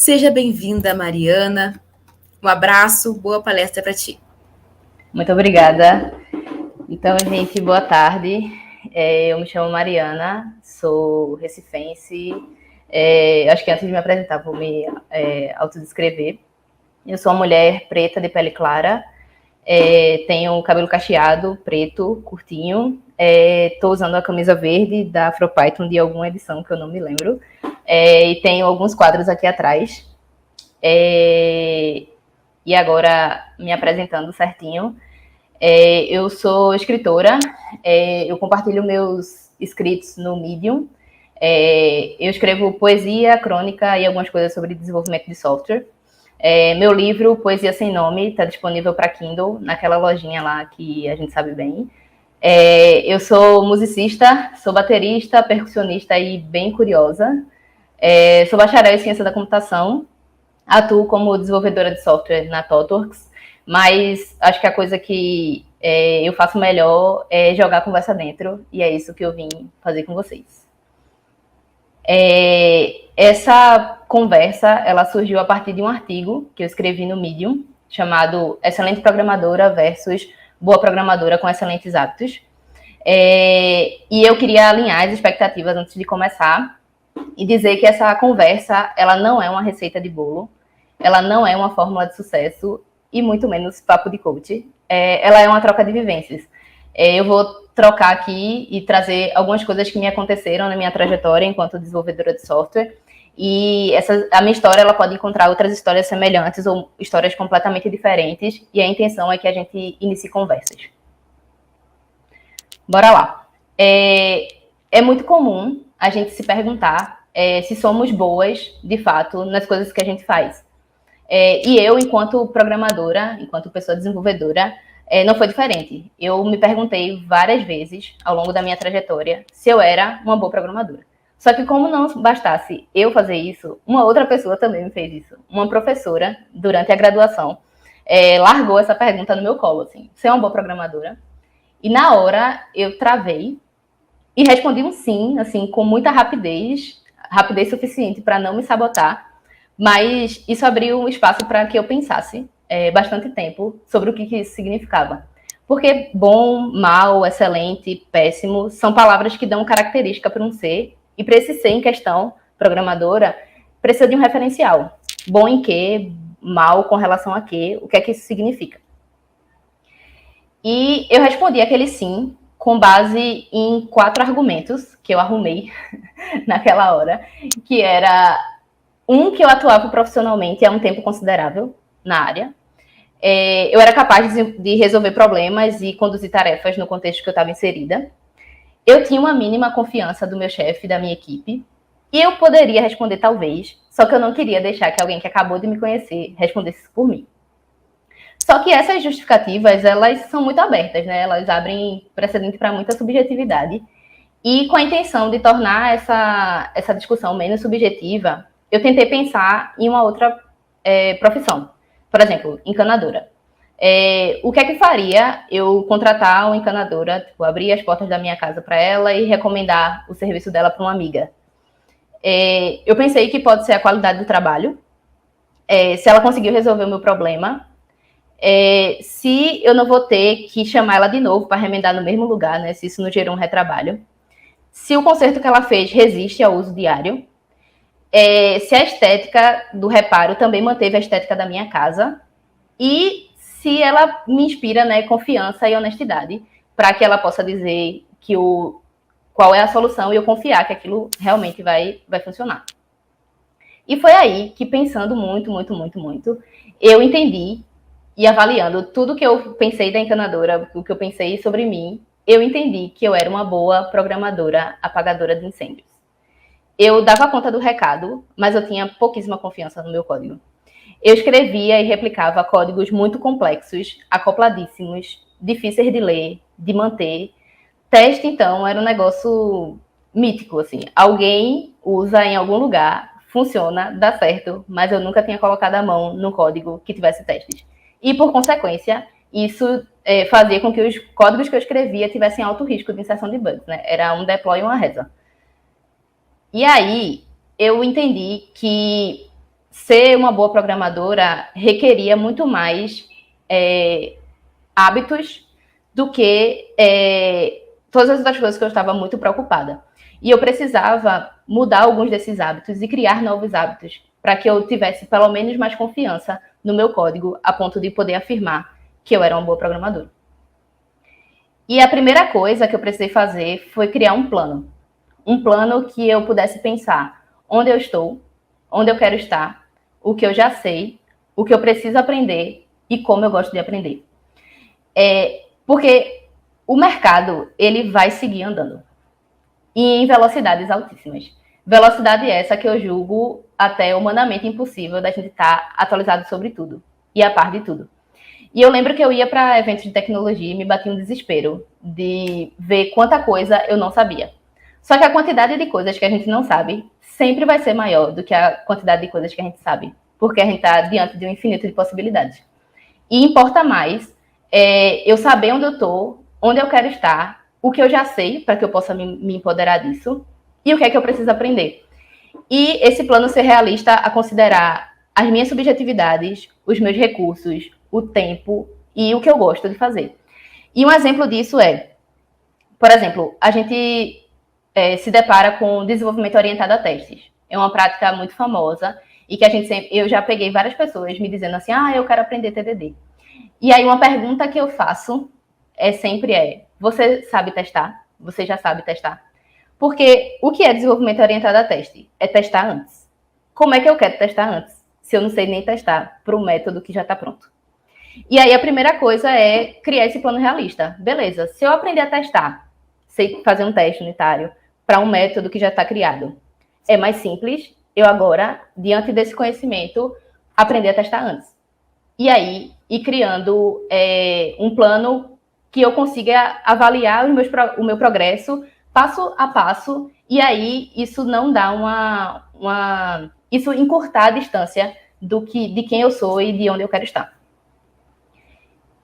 Seja bem-vinda, Mariana. Um abraço, boa palestra para ti. Muito obrigada. Então, gente, boa tarde. Eu me chamo Mariana, sou recifense. Acho que antes de me apresentar, vou me autodescrever. Eu sou uma mulher preta de pele clara, tenho cabelo cacheado, preto, curtinho. Estou usando a camisa verde da AfroPython de alguma edição que eu não me lembro. E tenho alguns quadros aqui atrás. E agora, me apresentando certinho, eu sou escritora, eu compartilho meus escritos no Medium. Eu escrevo poesia, crônica e algumas coisas sobre desenvolvimento de software. Meu livro, Poesia Sem Nome, está disponível para Kindle, naquela lojinha lá que a gente sabe bem. Eu sou musicista, sou baterista, percussionista e bem curiosa. Sou bacharel em ciência da computação, atuo como desenvolvedora de software na ThoughtWorks, mas acho que a coisa que eu faço melhor é jogar a conversa dentro, e é isso que eu vim fazer com vocês. Essa conversa, ela surgiu a partir de um artigo que eu escrevi no Medium, chamado Excelente Programadora versus Boa Programadora com Excelentes Hábitos. E eu queria alinhar as expectativas antes de começar e dizer que essa conversa, ela não é uma receita de bolo, ela não é uma fórmula de sucesso e muito menos papo de coach. Ela é uma troca de vivências. Eu vou trocar aqui e trazer algumas coisas que me aconteceram na minha trajetória enquanto desenvolvedora de software. E a minha história, ela pode encontrar outras histórias semelhantes ou histórias completamente diferentes. E a intenção é que a gente inicie conversas. Bora lá. É muito comum a gente se perguntar se somos boas, de fato, nas coisas que a gente faz. E eu, enquanto programadora, enquanto pessoa desenvolvedora, não foi diferente. Eu me perguntei várias vezes, ao longo da minha trajetória, se eu era uma boa programadora. Só que como não bastasse eu fazer isso, uma outra pessoa também me fez isso. Uma professora, durante a graduação, largou essa pergunta no meu colo, assim, você é uma boa programadora? E na hora, eu travei e respondi um sim, assim, com muita rapidez suficiente para não me sabotar, mas isso abriu um espaço para que eu pensasse bastante tempo sobre o que isso significava. Porque bom, mal, excelente, péssimo, são palavras que dão característica para um ser, e para esse ser em questão, programadora, precisa de um referencial. Bom em quê? Mal com relação a quê? O que é que isso significa? E eu respondi aquele sim com base em 4 argumentos que eu arrumei naquela hora, que era que eu atuava profissionalmente há um tempo considerável na área. Eu era capaz de resolver problemas e conduzir tarefas no contexto que eu estava inserida. Eu tinha uma mínima confiança do meu chefe, da minha equipe, e eu poderia responder talvez, só que eu não queria deixar que alguém que acabou de me conhecer respondesse por mim. Só que essas justificativas, elas são muito abertas, né? Elas abrem precedente para muita subjetividade. E com a intenção de tornar essa discussão menos subjetiva, eu tentei pensar em uma outra profissão. Por exemplo, encanadora. O que é que faria eu contratar uma encanadora, tipo, abrir as portas da minha casa para ela e recomendar o serviço dela para uma amiga? Eu pensei que pode ser a qualidade do trabalho, se ela conseguiu resolver o meu problema, se eu não vou ter que chamar ela de novo para remendar no mesmo lugar, né? Se isso não gerou um retrabalho. Se o conserto que ela fez resiste ao uso diário. Se a estética do reparo também manteve a estética da minha casa. E se ela me inspira, né, confiança e honestidade para que ela possa dizer qual é a solução e eu confiar que aquilo realmente vai funcionar. E foi aí que, pensando muito, eu entendi, e avaliando tudo que eu pensei da encanadora, o que eu pensei sobre mim, eu entendi que eu era uma boa programadora apagadora de incêndios. Eu dava conta do recado, mas eu tinha pouquíssima confiança no meu código. Eu escrevia e replicava códigos muito complexos, acopladíssimos, difíceis de ler, de manter. Teste, então, era um negócio mítico, assim. Alguém usa em algum lugar, funciona, dá certo, mas eu nunca tinha colocado a mão no código que tivesse testes. E, por consequência, isso fazia com que os códigos que eu escrevia tivessem alto risco de inserção de bugs, né? Era um deploy e uma reza. E aí, eu entendi que ser uma boa programadora requeria muito mais hábitos do que todas as outras coisas que eu estava muito preocupada. E eu precisava mudar alguns desses hábitos e criar novos hábitos para que eu tivesse pelo menos mais confiança no meu código, a ponto de poder afirmar que eu era uma boa programadora. E a primeira coisa que eu precisei fazer foi criar um plano. Um plano que eu pudesse pensar onde eu estou, onde eu quero estar, o que eu já sei, o que eu preciso aprender e como eu gosto de aprender. Porque o mercado, ele vai seguir andando. E em velocidades altíssimas. Velocidade essa que eu julgo até humanamente impossível da gente estar atualizado sobre tudo e a par de tudo. E eu lembro que eu ia para eventos de tecnologia e me batia um desespero de ver quanta coisa eu não sabia. Só que a quantidade de coisas que a gente não sabe sempre vai ser maior do que a quantidade de coisas que a gente sabe, porque a gente está diante de um infinito de possibilidades. E importa mais eu saber onde eu estou, onde eu quero estar, o que eu já sei, para que eu possa me empoderar disso, e o que é que eu preciso aprender. E esse plano ser realista a considerar as minhas subjetividades, os meus recursos, o tempo e o que eu gosto de fazer. E um exemplo disso por exemplo, a gente se depara com desenvolvimento orientado a testes. É uma prática muito famosa e que eu já peguei várias pessoas me dizendo assim, eu quero aprender TDD. E aí uma pergunta que eu faço sempre você sabe testar? Você já sabe testar? Porque o que é desenvolvimento orientado a teste? É testar antes. Como é que eu quero testar antes, se eu não sei nem testar para o método que já está pronto? E aí a primeira coisa é criar esse plano realista. Beleza, se eu aprender a testar, sei fazer um teste unitário para um método que já está criado, é mais simples eu agora, diante desse conhecimento, aprender a testar antes. E aí, ir criando um plano que eu consiga avaliar o meu progresso passo a passo, e aí isso não dá isso encurtar a distância de quem eu sou e de onde eu quero estar.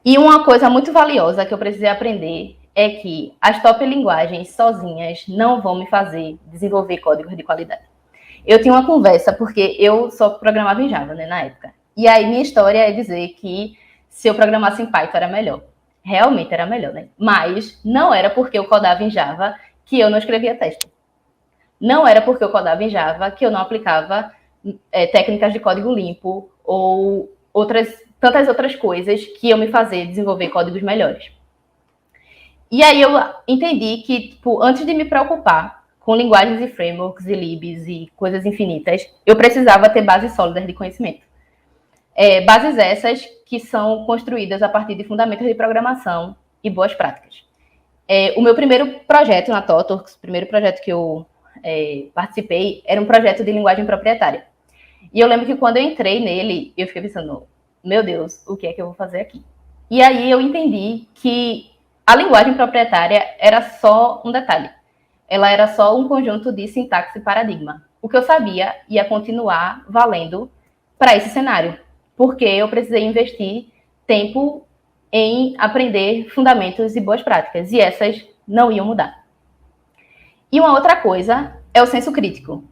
E uma coisa muito valiosa que eu precisei aprender é que as top linguagens sozinhas não vão me fazer desenvolver códigos de qualidade. Eu tinha uma conversa, porque eu só programava em Java, né, na época. E aí minha história é dizer que se eu programasse em Python era melhor. Realmente era melhor, né? Mas não era porque eu codava em Java que eu não escrevia teste. Não era porque eu codava em Java que eu não aplicava técnicas de código limpo ou tantas outras coisas que iam me fazer desenvolver códigos melhores. E aí eu entendi que, tipo, antes de me preocupar com linguagens e frameworks e libs e coisas infinitas, eu precisava ter bases sólidas de conhecimento. Bases essas que são construídas a partir de fundamentos de programação e boas práticas. O meu primeiro projeto na TOTORX, o primeiro projeto que eu participei, era um projeto de linguagem proprietária. E eu lembro que quando eu entrei nele, eu fiquei pensando, meu Deus, o que é que eu vou fazer aqui? E aí eu entendi que a linguagem proprietária era só um detalhe. Ela era só um conjunto de sintaxe e paradigma. O que eu sabia ia continuar valendo para esse cenário, porque eu precisei investir tempo em aprender fundamentos e boas práticas, e essas não iam mudar. E uma outra coisa é o senso crítico.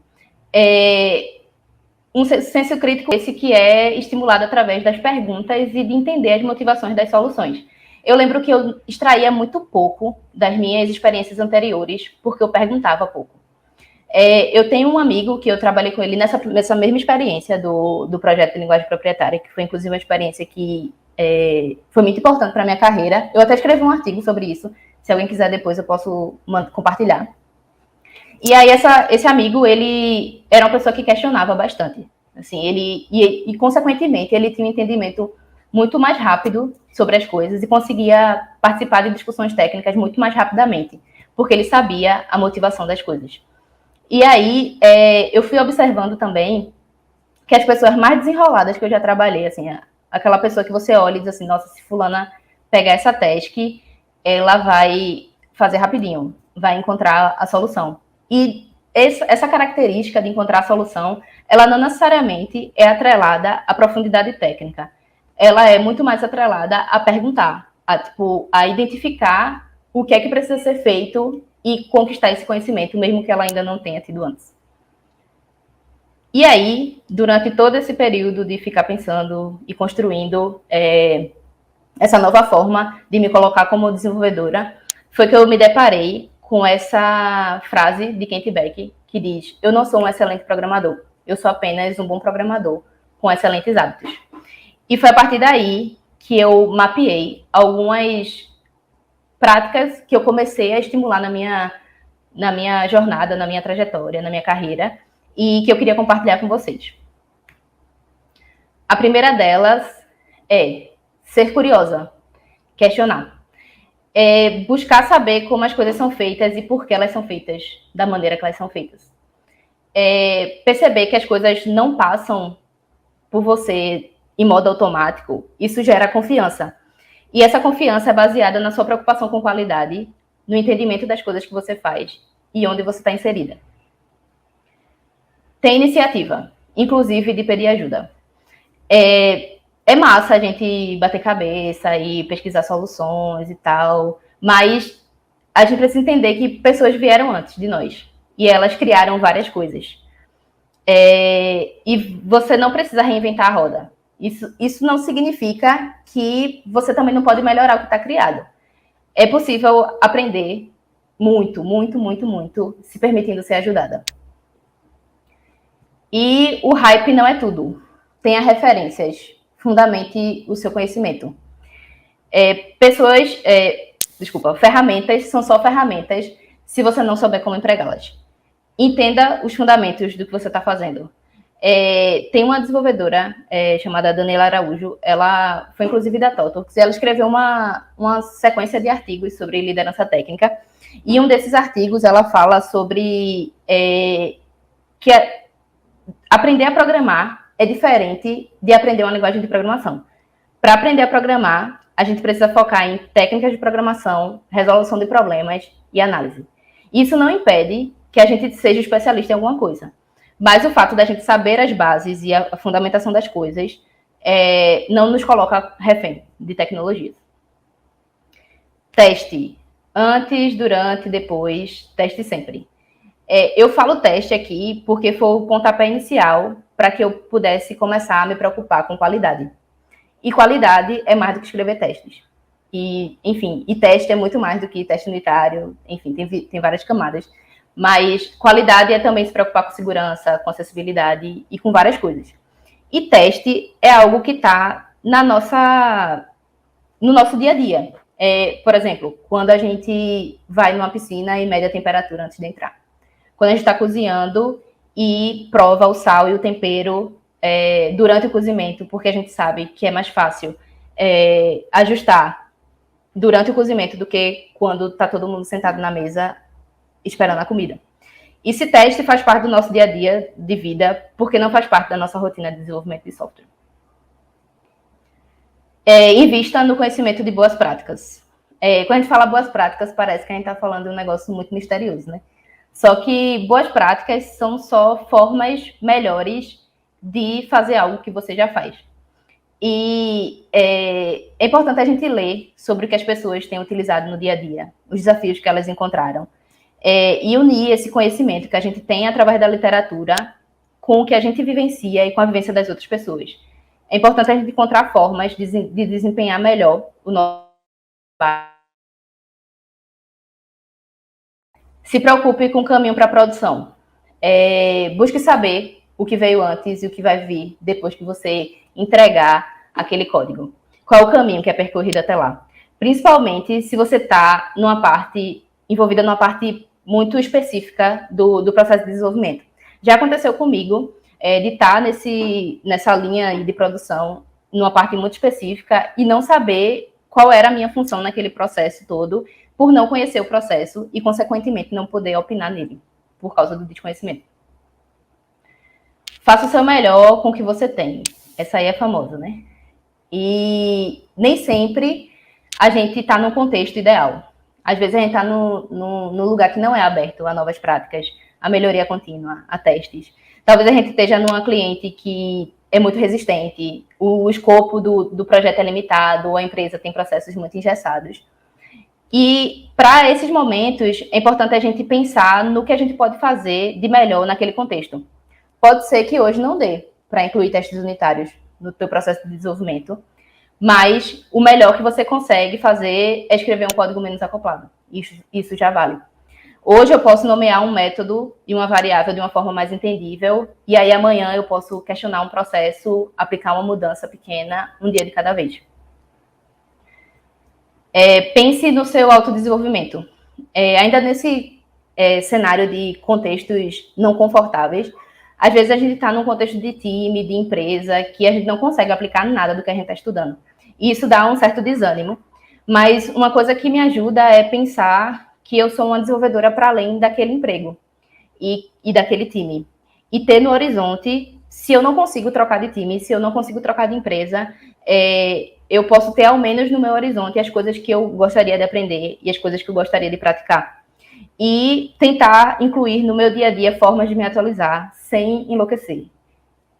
Um senso crítico esse que é estimulado através das perguntas e de entender as motivações das soluções. Eu lembro que eu extraía muito pouco das minhas experiências anteriores, porque eu perguntava pouco. Eu tenho um amigo que eu trabalhei com ele nessa mesma experiência do projeto de linguagem proprietária, que foi inclusive uma experiência que foi muito importante para a minha carreira. Eu até escrevi um artigo sobre isso. Se alguém quiser depois, eu posso compartilhar. E aí esse amigo, ele era uma pessoa que questionava bastante. Assim, e consequentemente, ele tinha um entendimento muito mais rápido sobre as coisas e conseguia participar de discussões técnicas muito mais rapidamente, porque ele sabia a motivação das coisas. E aí eu fui observando também que as pessoas mais desenroladas que eu já trabalhei, assim, aquela pessoa que você olha e diz assim, nossa, se fulana pegar essa task, ela vai fazer rapidinho, vai encontrar a solução. E essa característica de encontrar a solução, ela não necessariamente é atrelada à profundidade técnica. Ela é muito mais atrelada a perguntar, a identificar o que é que precisa ser feito e conquistar esse conhecimento, mesmo que ela ainda não tenha tido antes. E aí, durante todo esse período de ficar pensando e construindo essa nova forma de me colocar como desenvolvedora, foi que eu me deparei com essa frase de Kent Beck, que diz: eu não sou um excelente programador, eu sou apenas um bom programador com excelentes hábitos. E foi a partir daí que eu mapeei algumas práticas que eu comecei a estimular na minha jornada, na minha trajetória, na minha carreira, e que eu queria compartilhar com vocês. A primeira delas é ser curiosa, questionar. É buscar saber como as coisas são feitas e por que elas são feitas da maneira que elas são feitas. É perceber que as coisas não passam por você em modo automático. Isso gera confiança. E essa confiança é baseada na sua preocupação com qualidade, no entendimento das coisas que você faz e onde você está inserida. Tem iniciativa, inclusive de pedir ajuda. É massa a gente bater cabeça e pesquisar soluções e tal, mas a gente precisa entender que pessoas vieram antes de nós e elas criaram várias coisas. E você não precisa reinventar a roda. Isso não significa que você também não pode melhorar o que está criado. É possível aprender muito, muito, muito, muito, se permitindo ser ajudada. E o hype não é tudo. Tenha referências. Fundamente o seu conhecimento. Ferramentas são só ferramentas se você não souber como empregá-las. Entenda os fundamentos do que você está fazendo. Tem uma desenvolvedora chamada Daniela Araújo, ela foi inclusive da TOTOX, e ela escreveu uma sequência de artigos sobre liderança técnica, e um desses artigos ela fala sobre que aprender a programar é diferente de aprender uma linguagem de programação. Para aprender a programar, a gente precisa focar em técnicas de programação, resolução de problemas e análise. Isso não impede que a gente seja especialista em alguma coisa. Mas o fato da gente saber as bases e a fundamentação das coisas não nos coloca refém de tecnologias. Teste. Antes, durante, depois. Teste sempre. Eu falo teste aqui porque foi o pontapé inicial para que eu pudesse começar a me preocupar com qualidade. E qualidade é mais do que escrever testes. E teste é muito mais do que teste unitário. Enfim, tem várias camadas. Mas qualidade é também se preocupar com segurança, com acessibilidade e com várias coisas. E teste é algo que está no nosso dia a dia. Por exemplo, quando a gente vai numa piscina e mede a temperatura antes de entrar. Quando a gente está cozinhando e prova o sal e o tempero durante o cozimento, porque a gente sabe que é mais fácil ajustar durante o cozimento do que quando está todo mundo sentado na mesa esperando a comida. Esse teste faz parte do nosso dia a dia de vida, porque não faz parte da nossa rotina de desenvolvimento de software. Invista no conhecimento de boas práticas. Quando a gente fala boas práticas, parece que a gente está falando de um negócio muito misterioso, né? Só que boas práticas são só formas melhores de fazer algo que você já faz. E é importante a gente ler sobre o que as pessoas têm utilizado no dia a dia, os desafios que elas encontraram, e unir esse conhecimento que a gente tem através da literatura com o que a gente vivencia e com a vivência das outras pessoas. É importante a gente encontrar formas de desempenhar melhor o nosso trabalho. Se preocupe com o caminho para a produção. Busque saber o que veio antes e o que vai vir depois que você entregar aquele código. Qual é o caminho que é percorrido até lá? Principalmente se você está envolvida numa parte muito específica do processo de desenvolvimento. Já aconteceu comigo de estar nessa linha de produção, numa parte muito específica, e não saber qual era a minha função naquele processo todo, por não conhecer o processo e, consequentemente, não poder opinar nele, por causa do desconhecimento. Faça o seu melhor com o que você tem. Essa aí é famosa, né? E nem sempre a gente está no contexto ideal. Às vezes a gente está no lugar que não é aberto a novas práticas, a melhoria contínua, a testes. Talvez a gente esteja numa cliente que é muito resistente, o escopo do projeto é limitado, ou a empresa tem processos muito engessados. E para esses momentos, é importante a gente pensar no que a gente pode fazer de melhor naquele contexto. Pode ser que hoje não dê para incluir testes unitários no teu processo de desenvolvimento, mas o melhor que você consegue fazer é escrever um código menos acoplado. Isso já vale. Hoje eu posso nomear um método e uma variável de uma forma mais entendível, e aí amanhã eu posso questionar um processo, aplicar uma mudança pequena, um dia de cada vez. Pense no seu autodesenvolvimento. Ainda nesse cenário de contextos não confortáveis, às vezes a gente está num contexto de time, de empresa, que a gente não consegue aplicar nada do que a gente está estudando. E isso dá um certo desânimo. Mas uma coisa que me ajuda é pensar que eu sou uma desenvolvedora para além daquele emprego e daquele time. E ter no horizonte, se eu não consigo trocar de time, se eu não consigo trocar de empresa, eu posso ter ao menos no meu horizonte as coisas que eu gostaria de aprender e as coisas que eu gostaria de praticar. E tentar incluir no meu dia a dia formas de me atualizar sem enlouquecer.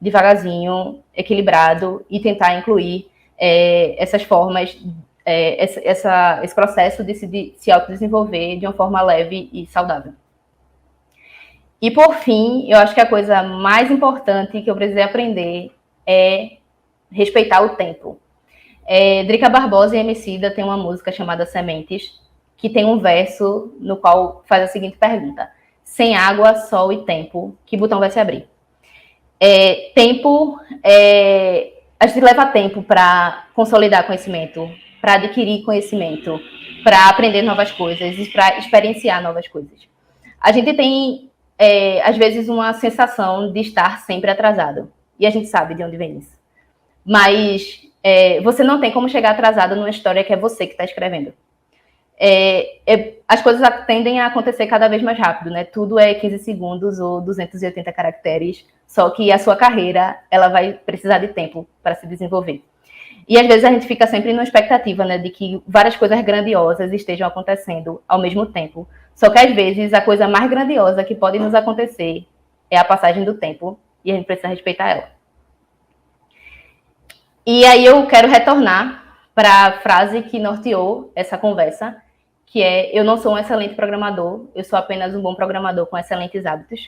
Devagarzinho, equilibrado, e tentar incluir essas formas, esse processo de se autodesenvolver de uma forma leve e saudável. E por fim, eu acho que a coisa mais importante que eu precisei aprender é respeitar o tempo. Drica Barbosa e Emicida tem uma música chamada Sementes, que tem um verso no qual faz a seguinte pergunta: sem água, sol e tempo, que botão vai se abrir? A gente leva tempo para consolidar conhecimento, para adquirir conhecimento, para aprender novas coisas e para experienciar novas coisas. A gente tem, às vezes, uma sensação de estar sempre atrasado. E a gente sabe de onde vem isso. Mas você não tem como chegar atrasado numa história que é você que está escrevendo. As coisas tendem a acontecer cada vez mais rápido, né? Tudo é 15 segundos ou 280 caracteres, só que a sua carreira, ela vai precisar de tempo para se desenvolver. E às vezes a gente fica sempre numa expectativa, né, de que várias coisas grandiosas estejam acontecendo ao mesmo tempo. Só que às vezes a coisa mais grandiosa que pode nos acontecer é a passagem do tempo, e a gente precisa respeitar ela. E aí eu quero retornar para a frase que norteou essa conversa, que é: eu não sou um excelente programador, eu sou apenas um bom programador com excelentes hábitos.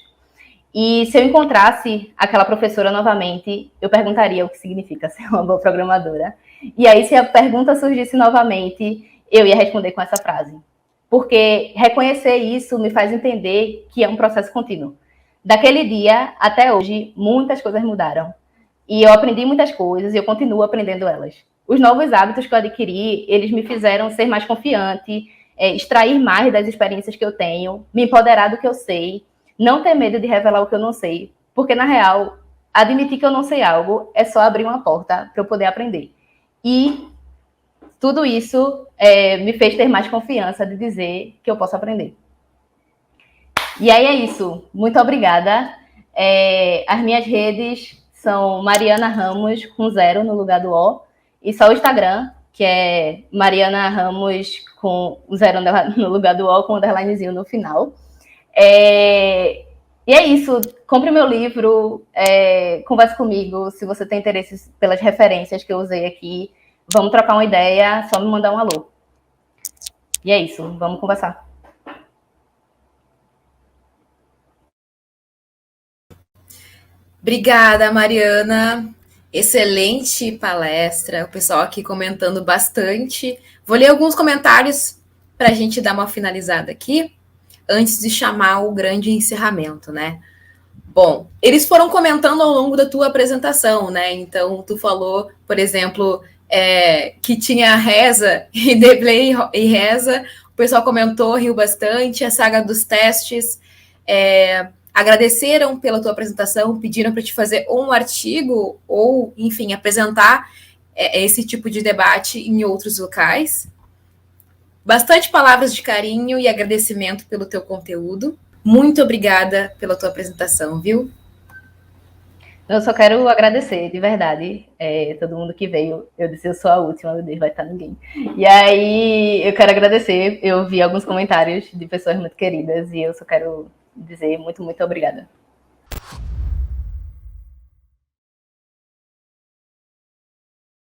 E se eu encontrasse aquela professora novamente, eu perguntaria o que significa ser uma boa programadora. E aí, se a pergunta surgisse novamente, eu ia responder com essa frase. Porque reconhecer isso me faz entender que é um processo contínuo. Daquele dia até hoje, muitas coisas mudaram. E eu aprendi muitas coisas e eu continuo aprendendo elas. Os novos hábitos que eu adquiri, eles me fizeram ser mais confiante, extrair mais das experiências que eu tenho, me empoderar do que eu sei, não ter medo de revelar o que eu não sei, porque, na real, admitir que eu não sei algo é só abrir uma porta para eu poder aprender. E tudo isso me fez ter mais confiança de dizer que eu posso aprender. E aí é isso. Muito obrigada. As minhas redes são Mariana Ramos, com 0 no lugar do O, e só o Instagram, que é Mariana Ramos, com 0 no lugar do O, com um underlinezinho no final. E é isso. Compre meu livro, converse comigo se você tem interesse pelas referências que eu usei aqui. Vamos trocar uma ideia, só me mandar um alô. E é isso, vamos conversar. Obrigada, Mariana. Excelente palestra. O pessoal aqui comentando bastante. Vou ler alguns comentários para a gente dar uma finalizada aqui, antes de chamar o grande encerramento, né? Bom, eles foram comentando ao longo da tua apresentação, né? Então, tu falou, por exemplo, que tinha reza e Deblay e reza. O pessoal comentou, riu bastante. A saga dos testes. Agradeceram pela tua apresentação, pediram para te fazer um artigo ou, enfim, apresentar esse tipo de debate em outros locais. Bastante palavras de carinho e agradecimento pelo teu conteúdo. Muito obrigada pela tua apresentação, viu? Eu só quero agradecer, de verdade, todo mundo que veio. Eu disse, eu sou a última, meu Deus, vai estar ninguém. E aí, eu quero agradecer. Eu vi alguns comentários de pessoas muito queridas e eu só quero dizer muito, muito obrigada.